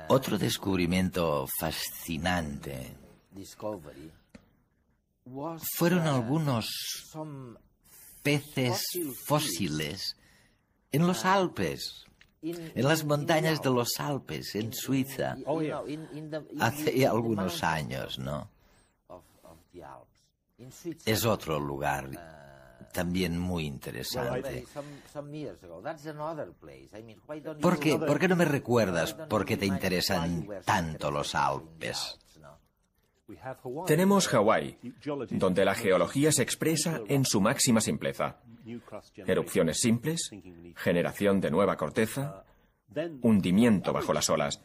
Otro descubrimiento fascinante fueron algunos peces fósiles en los Alpes, en las montañas de los Alpes, en Suiza, hace algunos años, ¿no? Es otro lugar también muy interesante. ¿Por qué no me recuerdas por qué te interesan tanto los Alpes? Tenemos Hawái, donde la geología se expresa en su máxima simpleza. Erupciones simples, generación de nueva corteza, hundimiento bajo las olas.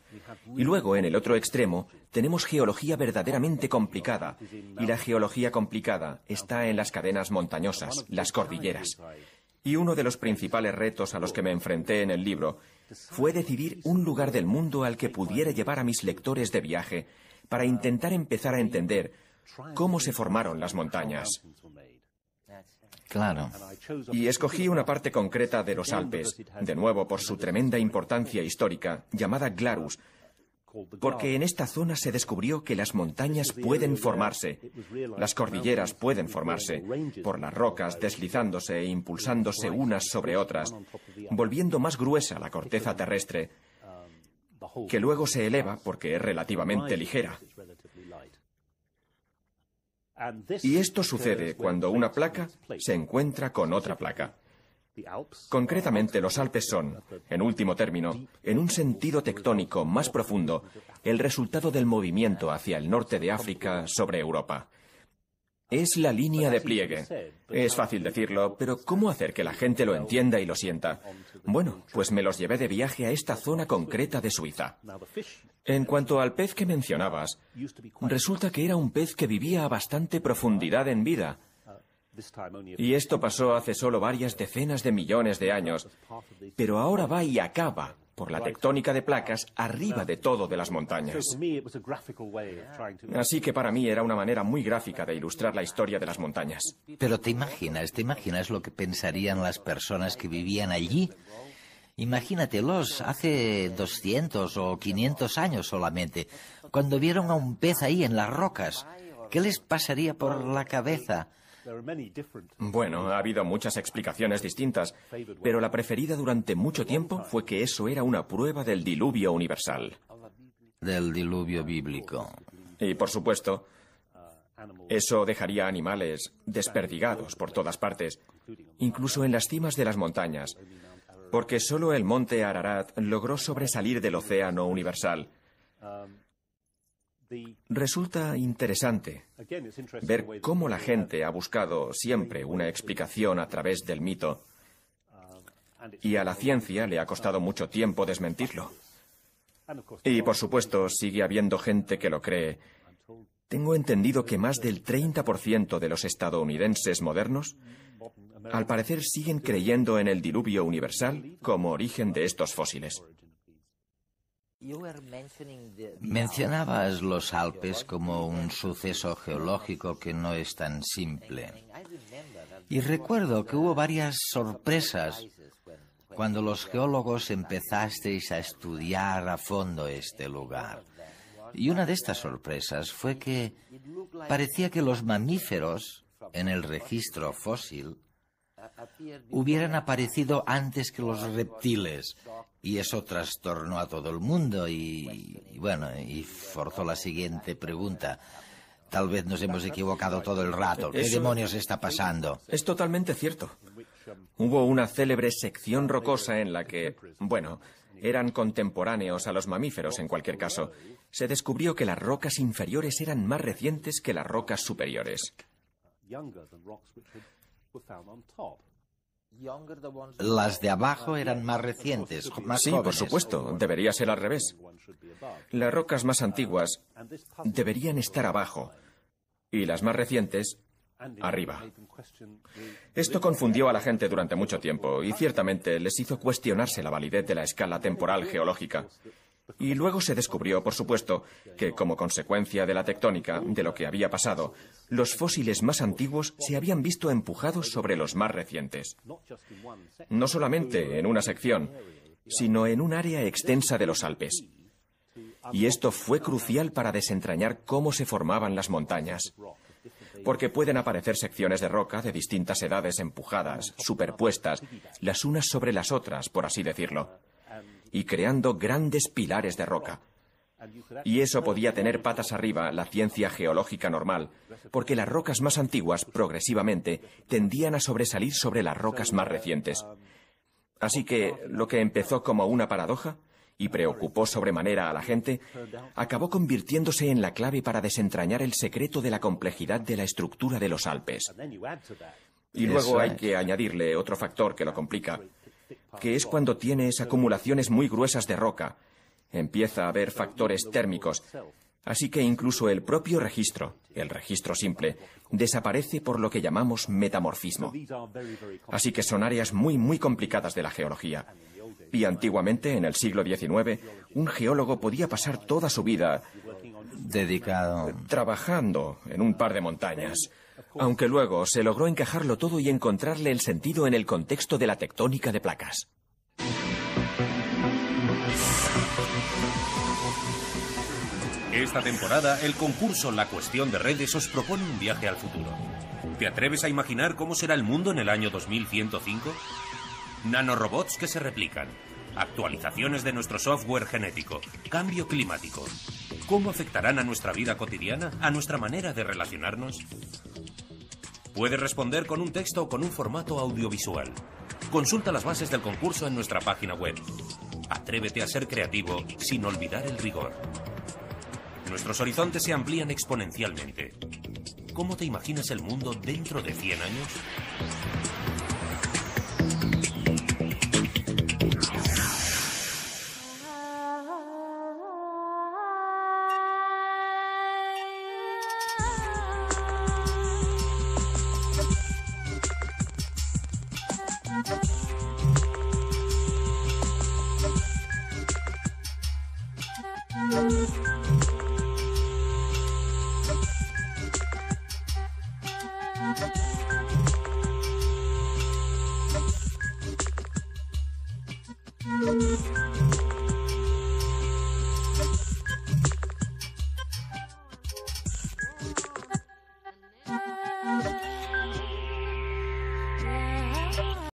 Y luego, en el otro extremo, tenemos geología verdaderamente complicada. Y la geología complicada está en las cadenas montañosas, las cordilleras. Y uno de los principales retos a los que me enfrenté en el libro fue decidir un lugar del mundo al que pudiera llevar a mis lectores de viaje para intentar empezar a entender cómo se formaron las montañas. Claro. Y escogí una parte concreta de los Alpes, de nuevo por su tremenda importancia histórica, llamada Glarus, porque en esta zona se descubrió que las montañas pueden formarse, las cordilleras pueden formarse, por las rocas deslizándose e impulsándose unas sobre otras, volviendo más gruesa la corteza terrestre, que luego se eleva porque es relativamente ligera. Y esto sucede cuando una placa se encuentra con otra placa. Concretamente, los Alpes son, en último término, en un sentido tectónico más profundo, el resultado del movimiento hacia el norte de África sobre Europa. Es la línea de pliegue. Es fácil decirlo, pero ¿cómo hacer que la gente lo entienda y lo sienta? Bueno, pues me los llevé de viaje a esta zona concreta de Suiza. En cuanto al pez que mencionabas, resulta que era un pez que vivía a bastante profundidad en vida. Y esto pasó hace solo varias decenas de millones de años, pero ahora va y acaba, por la tectónica de placas, arriba de todo de las montañas. Así que para mí era una manera muy gráfica de ilustrar la historia de las montañas. Pero ¿te imaginas lo que pensarían las personas que vivían allí? Imagínatelos hace 200 o 500 años solamente, cuando vieron a un pez ahí en las rocas. ¿Qué les pasaría por la cabeza? Bueno, ha habido muchas explicaciones distintas, pero la preferida durante mucho tiempo fue que eso era una prueba del diluvio universal. Del diluvio bíblico. Y, por supuesto, eso dejaría animales desperdigados por todas partes, incluso en las cimas de las montañas, porque solo el monte Ararat logró sobresalir del océano universal. Resulta interesante ver cómo la gente ha buscado siempre una explicación a través del mito, y a la ciencia le ha costado mucho tiempo desmentirlo. Y, por supuesto, sigue habiendo gente que lo cree. Tengo entendido que más del 30% de los estadounidenses modernos, al parecer, siguen creyendo en el diluvio universal como origen de estos fósiles. Mencionabas los Alpes como un suceso geológico que no es tan simple. Y recuerdo que hubo varias sorpresas cuando los geólogos empezasteis a estudiar a fondo este lugar. Y una de estas sorpresas fue que parecía que los mamíferos, en el registro fósil, hubieran aparecido antes que los reptiles. Y eso trastornó a todo el mundo y forzó la siguiente pregunta. Tal vez nos hemos equivocado todo el rato. ¿Qué demonios está pasando? Es totalmente cierto. Hubo una célebre sección rocosa en la que, eran contemporáneos a los mamíferos en cualquier caso. Se descubrió que las rocas inferiores eran más recientes que las rocas superiores. Las de abajo eran más recientes, más Sí, jóvenes. por supuesto, debería ser al revés. Las rocas más antiguas deberían estar abajo y las más recientes arriba. Esto confundió a la gente durante mucho tiempo y ciertamente les hizo cuestionarse la validez de la escala temporal geológica. Y luego se descubrió, por supuesto, que como consecuencia de la tectónica, de lo que había pasado, los fósiles más antiguos se habían visto empujados sobre los más recientes. No solamente en una sección, sino en un área extensa de los Alpes. Y esto fue crucial para desentrañar cómo se formaban las montañas. Porque pueden aparecer secciones de roca de distintas edades empujadas, superpuestas, las unas sobre las otras, por así decirlo, y creando grandes pilares de roca. Y eso podía tener patas arriba la ciencia geológica normal, porque las rocas más antiguas, progresivamente, tendían a sobresalir sobre las rocas más recientes. Así que lo que empezó como una paradoja y preocupó sobremanera a la gente, acabó convirtiéndose en la clave para desentrañar el secreto de la complejidad de la estructura de los Alpes. Y luego hay que añadirle otro factor que lo complica, que es cuando tienes acumulaciones muy gruesas de roca, empieza a haber factores térmicos, así que incluso el propio registro, el registro simple, desaparece por lo que llamamos metamorfismo. Así que son áreas muy complicadas de la geología. Y antiguamente, en el siglo XIX, un geólogo podía pasar toda su vida dedicado trabajando en un par de montañas, aunque luego se logró encajarlo todo y encontrarle el sentido en el contexto de la tectónica de placas. Esta temporada, el concurso La Cuestión de Redes os propone un viaje al futuro. ¿Te atreves a imaginar cómo será el mundo en el año 2105? Nanorobots que se replican, actualizaciones de nuestro software genético, cambio climático. ¿Cómo afectarán a nuestra vida cotidiana, a nuestra manera de relacionarnos? Puedes responder con un texto o con un formato audiovisual. Consulta las bases del concurso en nuestra página web. Atrévete a ser creativo sin olvidar el rigor. Nuestros horizontes se amplían exponencialmente. ¿Cómo te imaginas el mundo dentro de 100 años?